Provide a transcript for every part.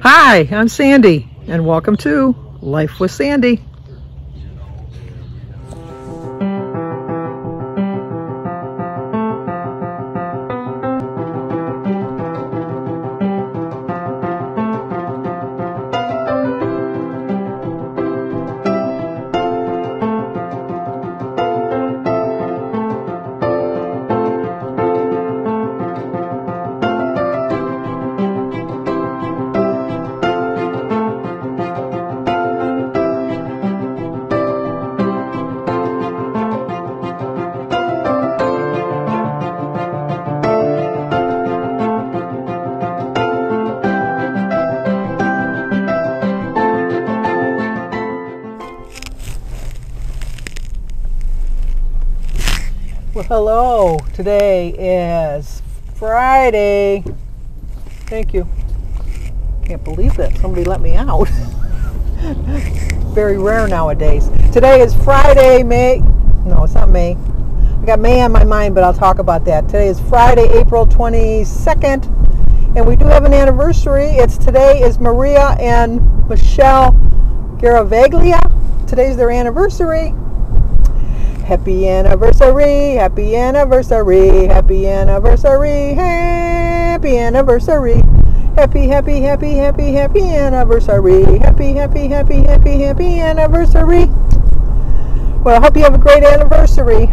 Hi, I'm Sandy, and welcome to Life with Sandy. Well, hello. Today is Friday. Thank you. Can't believe that somebody let me out. Very rare nowadays. Today is Friday, May. No, it's not May. I got May on my mind, but I'll talk about that. Today is Friday, April 22nd, and we do have an anniversary. Today is Maria and Michelle Garavaglia. Today's their anniversary. Happy anniversary, happy anniversary, happy anniversary, happy anniversary, happy, happy, happy, happy, happy anniversary, happy, happy, happy, happy, happy anniversary. Well, I hope you have a great anniversary.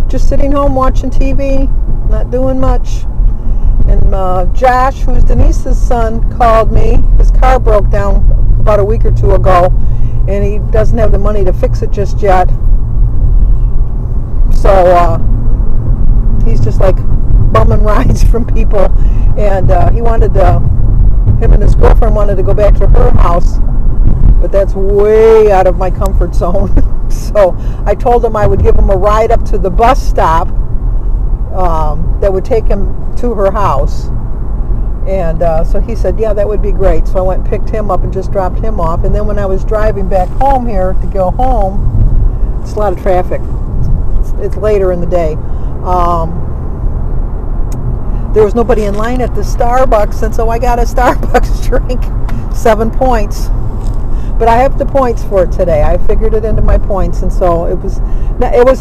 Just sitting home watching TV, not doing much. And Josh, who's Denise's son, called me. His car broke down about a week or two ago, and he doesn't have the money to fix it just yet. So he's just like bumming rides from people, and he wanted him and his girlfriend wanted to go back to her house, but that's way out of my comfort zone. So I told him I would give him a ride up to the bus stop that would take him to her house. And so he said, yeah, that would be great. So I went and picked him up and just dropped him off. And then when I was driving back home here to go home, it's a lot of traffic. It's later in the day. There was nobody in line at the Starbucks, and so I got a Starbucks drink, 7 points. But I have the points for it today. I figured it into my points, and so it was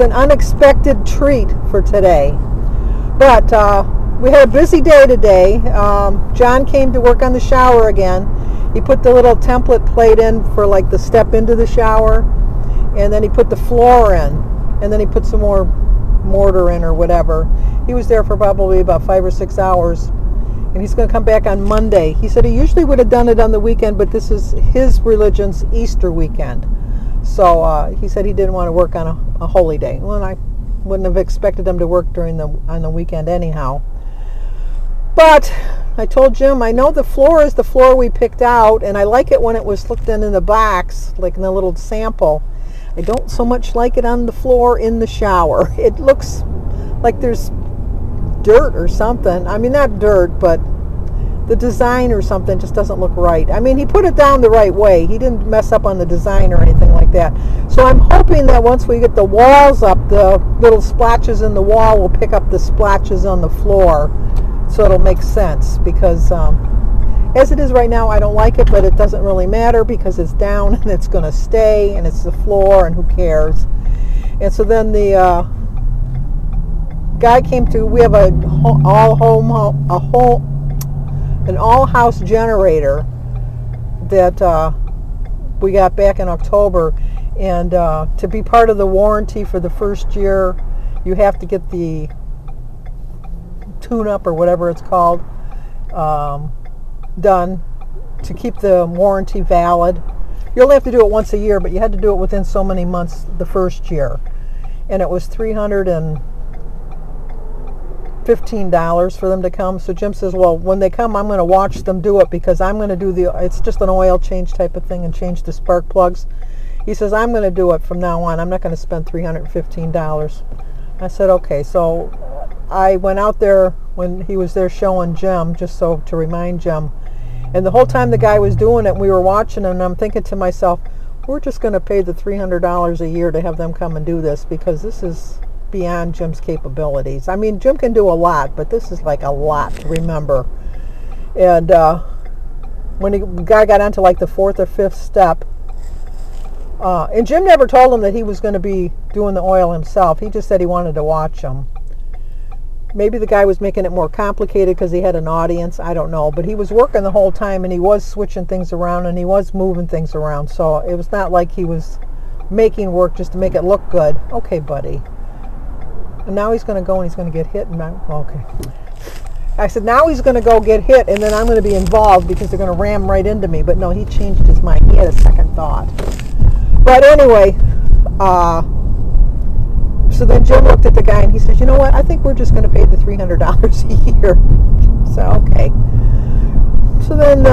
an unexpected treat for today. But we had a busy day today. John came to work on the shower again. He put the little template plate in for like the step into the shower, and then he put the floor in, and then he put some more mortar in or whatever. He was there for probably about 5 or 6 hours, and he's going to come back on Monday. He said he usually would have done it on the weekend, but this is his religion's Easter weekend. So he said he didn't want to work on a holy day. Well, I wouldn't have expected him to work on the weekend anyhow. But I told Jim, I know the floor is the floor we picked out, and I like it when it was looked in the box, like in the little sample. I don't so much like it on the floor in the shower. It looks like there's dirt or something. I mean, not dirt, but the design or something just doesn't look right. I mean, he put it down the right way. He didn't mess up on the design or anything like that. So I'm hoping that once we get the walls up, the little splashes in the wall will pick up the splashes on the floor. So it'll make sense, because as it is right now, I don't like it, but it doesn't really matter because it's down and it's going to stay, and it's the floor, and who cares. And so then the guy came to. We have an all-house generator that we got back in October, and to be part of the warranty for the first year, you have to get the tune-up or whatever it's called done to keep the warranty valid. You only have to do it once a year, but you had to do it within so many months the first year, and it was $315 for them to come. So Jim says, well, when they come, I'm going to watch them do it, because I'm going to do it's just an oil change type of thing and change the spark plugs. He says, I'm going to do it from now on. I'm not going to spend $315. I said, okay. So I went out there when he was there showing Jim, just so to remind Jim. And the whole time the guy was doing it, we were watching, and I'm thinking to myself, we're just going to pay the $300 a year to have them come and do this, because this is beyond Jim's capabilities. I mean, Jim can do a lot, but this is like a lot to remember. And when the guy got onto like the 4th or 5th step. And Jim never told him that he was going to be doing the oil himself. He just said he wanted to watch him. Maybe the guy was making it more complicated because he had an audience. I don't know. But he was working the whole time, and he was switching things around, and he was moving things around. So it was not like he was making work just to make it look good. Okay, buddy. And now he's going to go and he's going to get hit. And okay. I said, now he's going to go get hit, and then I'm going to be involved because they're going to ram right into me. But no, he changed his mind. He had a second thought. But anyway, so then Jim looked at the guy and he says, you know what, I think we're just going to pay the $300 a year. So, okay. So then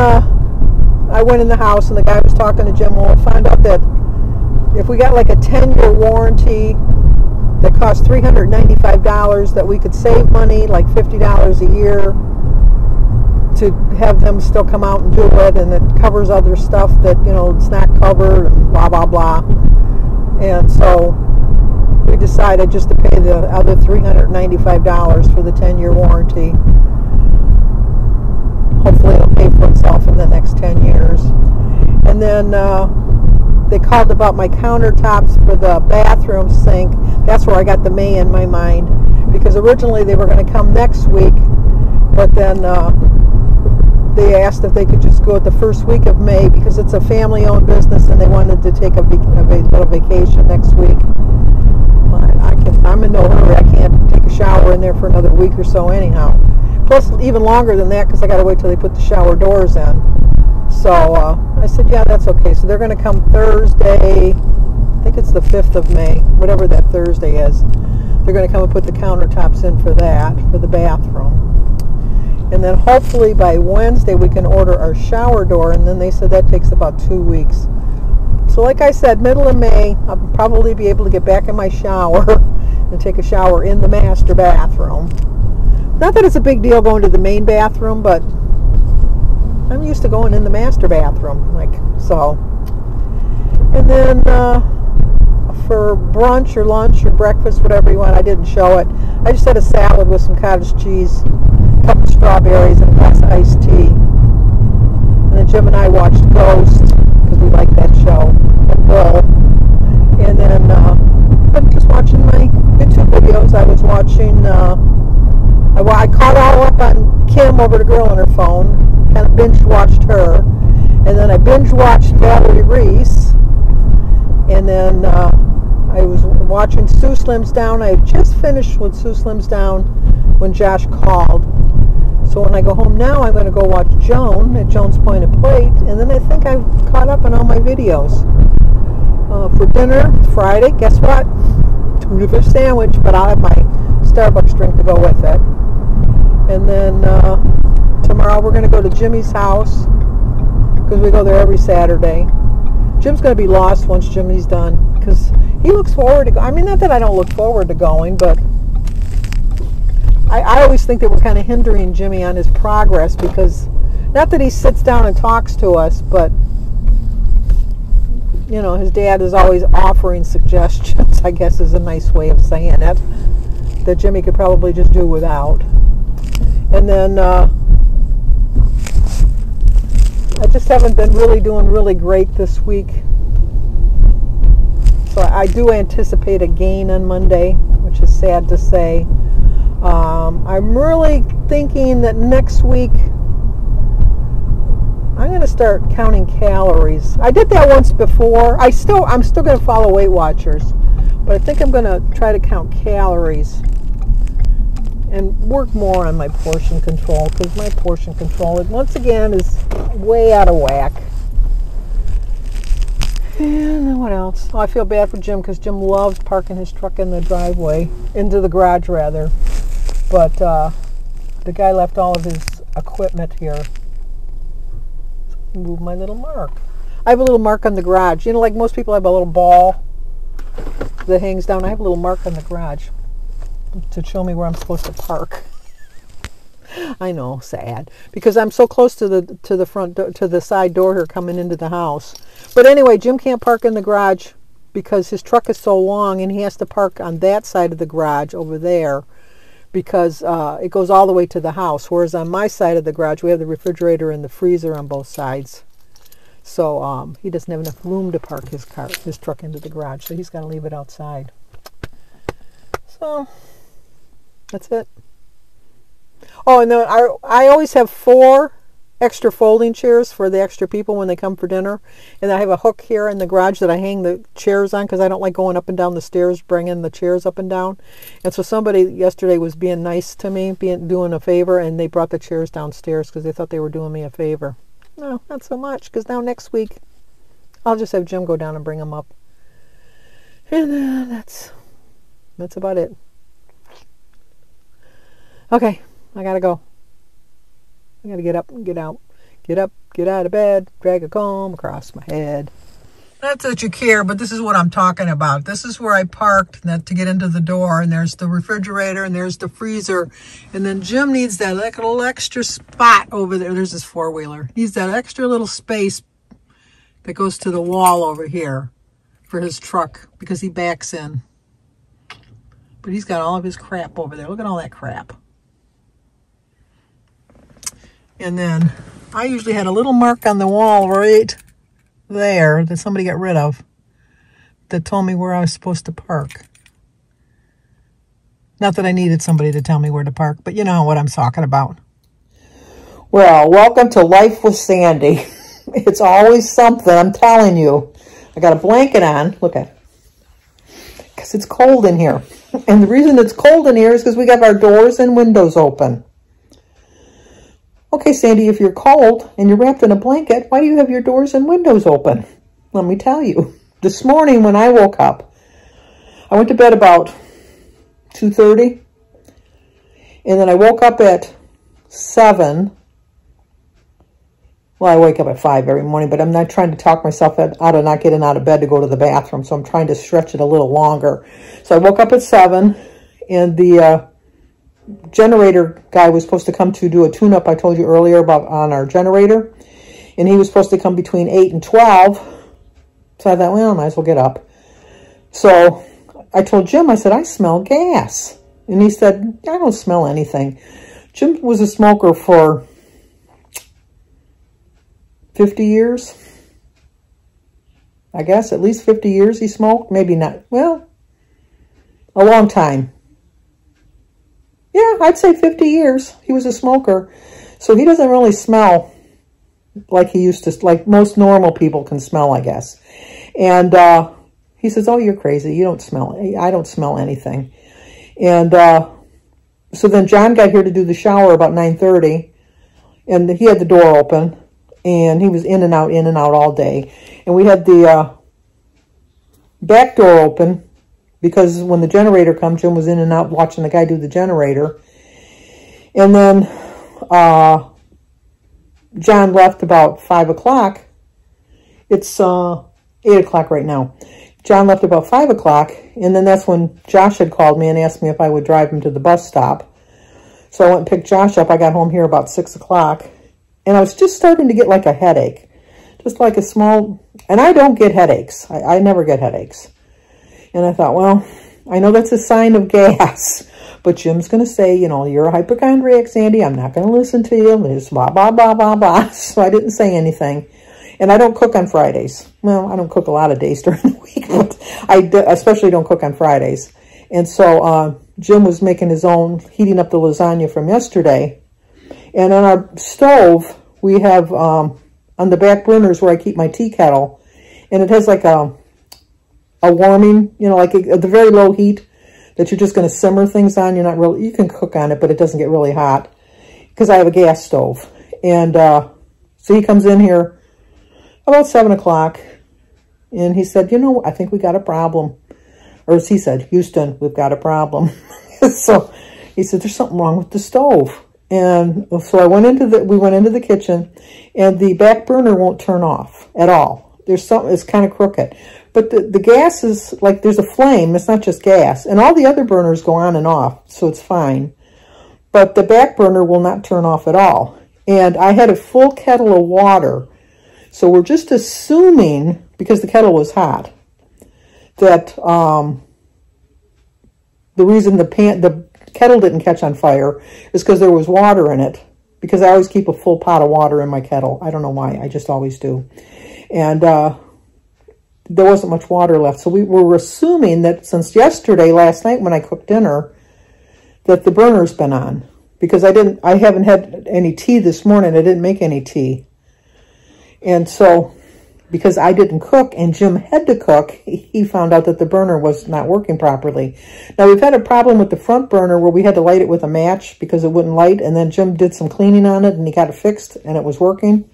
I went in the house and the guy was talking to Jim. Well, I found out that if we got like a 10-year warranty that cost $395, that we could save money, like $50 a year, to have them still come out and do it, and it covers other stuff that, you know, it's not covered, and blah, blah, blah. And so we decided just to pay the other $395 for the 10-year warranty. Hopefully it'll pay for itself in the next 10 years. And then they called about my countertops for the bathroom sink. That's where I got the May in my mind, because originally they were going to come next week, but then they asked if they could just go at the first week of May because it's a family-owned business and they wanted to take a little vacation next week. I'm in no hurry. I can't take a shower in there for another week or so anyhow. Plus, even longer than that because I got to wait till they put the shower doors in. So I said, yeah, that's okay. So they're going to come Thursday. I think it's the 5th of May, whatever that Thursday is. They're going to come and put the countertops in for that, for the bathroom. And then hopefully by Wednesday we can order our shower door, and then they said that takes about 2 weeks. So like I said, middle of May, I'll probably be able to get back in my shower and take a shower in the master bathroom. Not that it's a big deal going to the main bathroom, but I'm used to going in the master bathroom, like so. And then for brunch or lunch or breakfast, whatever you want, I didn't show it. I just had a salad with some cottage cheese, a couple of strawberries, and a glass of iced tea. And then Jim and I watched Ghost, because we like that show, and Bull. And then I'm just watching my YouTube videos. I was watching, I caught all up on Kim over the girl on her phone, kind of binge-watched her. And then I binge-watched Valerie Reese. And then I was watching Sue Slims Down. I had just finished with Sue Slims Down when Josh called. So when I go home now, I'm going to go watch Joan at Joan's Point of Plate, and then I think I've caught up on all my videos. For dinner, Friday, guess what? Tuna fish sandwich, but I'll have my Starbucks drink to go with it. And then tomorrow we're going to go to Jimmy's house, because we go there every Saturday. Jim's going to be lost once Jimmy's done, because he looks forward to going. I mean, not that I don't look forward to going, but I always think that we're kind of hindering Jimmy on his progress, because not that he sits down and talks to us, but you know, his dad is always offering suggestions, I guess is a nice way of saying it, that Jimmy could probably just do without. And then I just haven't been doing really great this week. So I do anticipate a gain on Monday, which is sad to say. I'm really thinking that next week I'm going to start counting calories. I did that once before. I'm still going to follow Weight Watchers, but I think I'm going to try to count calories and work more on my portion control, because my portion control, once again, is way out of whack. And then what else? Oh, I feel bad for Jim, because Jim loves parking his truck in the driveway, into the garage rather. But the guy left all of his equipment here. Move my little mark. I have a little mark on the garage. You know, like most people have a little ball that hangs down. I have a little mark on the garage to show me where I'm supposed to park. I know, sad, because I'm so close to the front to the side door here coming into the house. But anyway, Jim can't park in the garage because his truck is so long, and he has to park on that side of the garage over there, because it goes all the way to the house. Whereas on my side of the garage, we have the refrigerator and the freezer on both sides. So he doesn't have enough room to park his truck into the garage, so he's got to leave it outside. So that's it. Oh, and then I always have 4 extra folding chairs for the extra people when they come for dinner. And I have a hook here in the garage that I hang the chairs on because I don't like going up and down the stairs, bringing the chairs up and down. And so somebody yesterday was being nice to me, doing a favor, and they brought the chairs downstairs because they thought they were doing me a favor. No, not so much, because now next week I'll just have Jim go down and bring them up. And that's about it. Okay, I gotta go. I gotta get up and get out. Get up, get out of bed, drag a comb across my head. Not that you care, but this is what I'm talking about. This is where I parked to get into the door, and there's the refrigerator, and there's the freezer. And then Jim needs that little extra spot over there. There's his four-wheeler. Needs that extra little space that goes to the wall over here for his truck because he backs in. But he's got all of his crap over there. Look at all that crap. And then I usually had a little mark on the wall right there that somebody got rid of that told me where I was supposed to park. Not that I needed somebody to tell me where to park, but you know what I'm talking about. Well, welcome to Life with Sandy. It's always something, I'm telling you. I got a blanket on, look at it, because it's cold in here. And the reason it's cold in here is because we got our doors and windows open. Okay, Sandy, if you're cold and you're wrapped in a blanket, why do you have your doors and windows open? Let me tell you. This morning when I woke up, I went to bed about 2:30, and then I woke up at 7. Well, I wake up at 5 every morning, but I'm not trying to talk myself out of not getting out of bed to go to the bathroom, so I'm trying to stretch it a little longer. So I woke up at 7, and the generator guy was supposed to come to do a tune-up I told you earlier about on our generator, and he was supposed to come between 8 and 12. So I thought, well, I might as well get up. So I told Jim, I said, I smell gas. And he said, I don't smell anything. Jim was a smoker for 50 years. I guess at least 50 years he smoked. Maybe not. Well, a long time. Yeah, I'd say 50 years. He was a smoker. So he doesn't really smell like he used to, like most normal people can smell, I guess. And he says, oh, you're crazy. You don't smell it. I don't smell anything. And so then John got here to do the shower about 9:30. And he had the door open. And he was in and out all day. And we had the back door open. Because when the generator comes, Jim was in and out watching the guy do the generator. And then John left about 5 o'clock. It's 8 o'clock right now. John left about 5 o'clock. And then that's when Josh had called me and asked me if I would drive him to the bus stop. So I went and picked Josh up. I got home here about 6 o'clock. And I was just starting to get like a headache. Just like a small... And I don't get headaches. I never get headaches. And I thought, well, I know that's a sign of gas. But Jim's going to say, you know, you're a hypochondriac, Sandy. I'm not going to listen to you. There's blah, blah, blah, blah, blah. So I didn't say anything. And I don't cook on Fridays. Well, I don't cook a lot of days during the week. But I especially don't cook on Fridays. And so Jim was making his own, heating up the lasagna from yesterday. And on our stove, we have on the back burners where I keep my tea kettle. And it has like a warming, you know, like at the very low heat that you're just going to simmer things on. You're not really, you can cook on it, but it doesn't get really hot because I have a gas stove. And so he comes in here about 7 o'clock and he said, you know, I think we got a problem. Or as he said, Houston, we've got a problem. So he said, there's something wrong with the stove. And so we went into the kitchen and the back burner won't turn off at all. There's something, it's kind of crooked. But the gas is like, there's a flame. It's not just gas. And all the other burners go on and off, so it's fine. But the back burner will not turn off at all. And I had a full kettle of water. So we're just assuming, because the kettle was hot, that the reason the kettle didn't catch on fire is because there was water in it. Because I always keep a full pot of water in my kettle. I don't know why. I just always do. And there wasn't much water left. So we were assuming that since last night when I cooked dinner, that the burner's been on. Because I haven't had any tea this morning. I didn't make any tea. And so, because I didn't cook and Jim had to cook, he found out that the burner was not working properly. Now, we've had a problem with the front burner where we had to light it with a match because it wouldn't light. And then Jim did some cleaning on it and he got it fixed and it was working.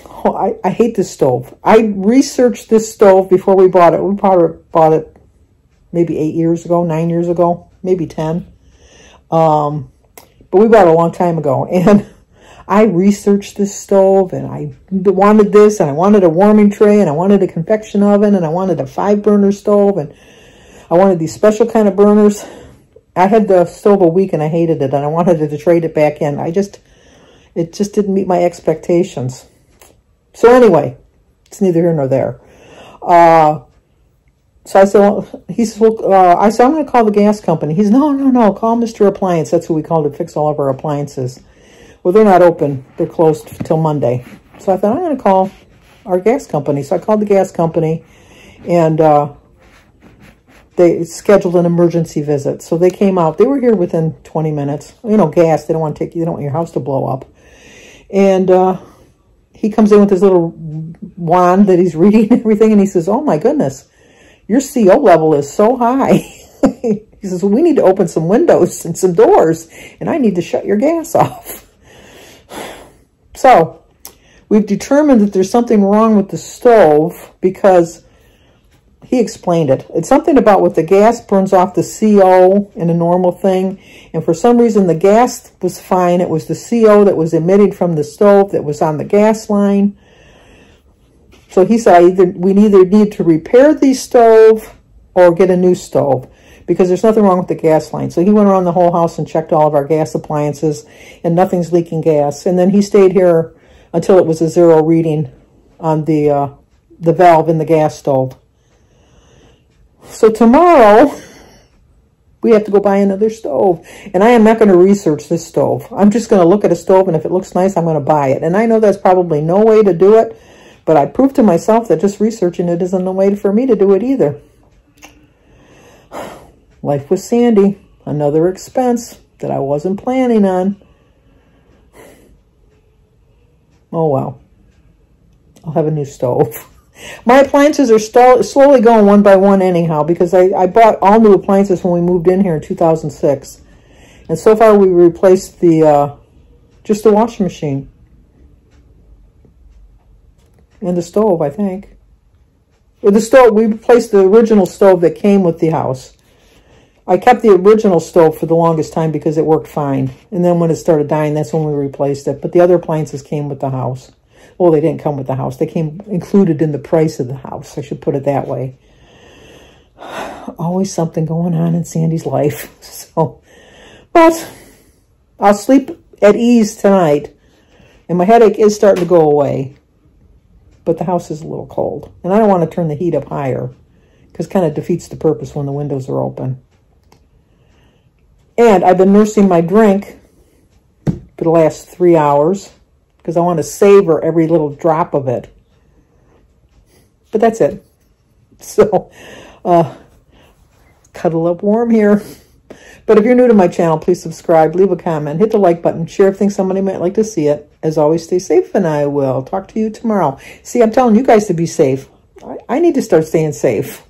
Oh, I hate this stove. I researched this stove before we bought it. We probably bought it maybe 9 years ago, maybe 10. But we bought it a long time ago. And I researched this stove and I wanted this and I wanted a warming tray and I wanted a convection oven and I wanted a 5-burner stove and I wanted these special kind of burners. I had the stove a week and I hated it and I wanted to trade it back in. It just didn't meet my expectations. So anyway, it's neither here nor there. So I said, I said, I'm going to call the gas company. He said, no, call Mr. Appliance. That's who we called to fix all of our appliances. Well, they're not open. They're closed till Monday. So I thought, I'm going to call our gas company. So I called the gas company, and they scheduled an emergency visit. So they came out. They were here within 20 minutes. You know, gas. They don't want your house to blow up. And he comes in with his little wand that he's reading everything, and he says, oh, my goodness, your CO level is so high. He says, well, we need to open some windows and some doors, and I need to shut your gas off. So we've determined that there's something wrong with the stove because he explained it. It's something about what the gas burns off the CO in a normal thing. And for some reason, the gas was fine. It was the CO that was emitting from the stove that was on the gas line. So he said, we either need to repair the stove or get a new stove because there's nothing wrong with the gas line. So he went around the whole house and checked all of our gas appliances and nothing's leaking gas. And then he stayed here until it was a 0 reading on the valve in the gas stove. So tomorrow, we have to go buy another stove. And I am not going to research this stove. I'm just going to look at a stove, and if it looks nice, I'm going to buy it. And I know that's probably no way to do it, but I proved to myself that just researching it isn't the way for me to do it either. Life with Sandy, another expense that I wasn't planning on. Oh, well. I'll have a new stove. My appliances are slowly going one by one anyhow because I bought all new appliances when we moved in here in 2006. And so far we replaced just the washing machine. And the stove, I think. With the stove, we replaced the original stove that came with the house. I kept the original stove for the longest time because it worked fine. And then when it started dying, that's when we replaced it. But the other appliances came with the house. Well, they didn't come with the house. They came included in the price of the house. I should put it that way. Always something going on in Sandy's life. So, but I'll sleep at ease tonight. And my headache is starting to go away. But the house is a little cold. And I don't want to turn the heat up higher. Because it kind of defeats the purpose when the windows are open. And I've been nursing my drink for the last 3 hours. Because I want to savor every little drop of it. But that's it. So, cuddle up warm here. But if you're new to my channel, please subscribe, leave a comment, hit the like button, share if you think somebody might like to see it. As always, stay safe, and I will talk to you tomorrow. See, I'm telling you guys to be safe. I need to start staying safe.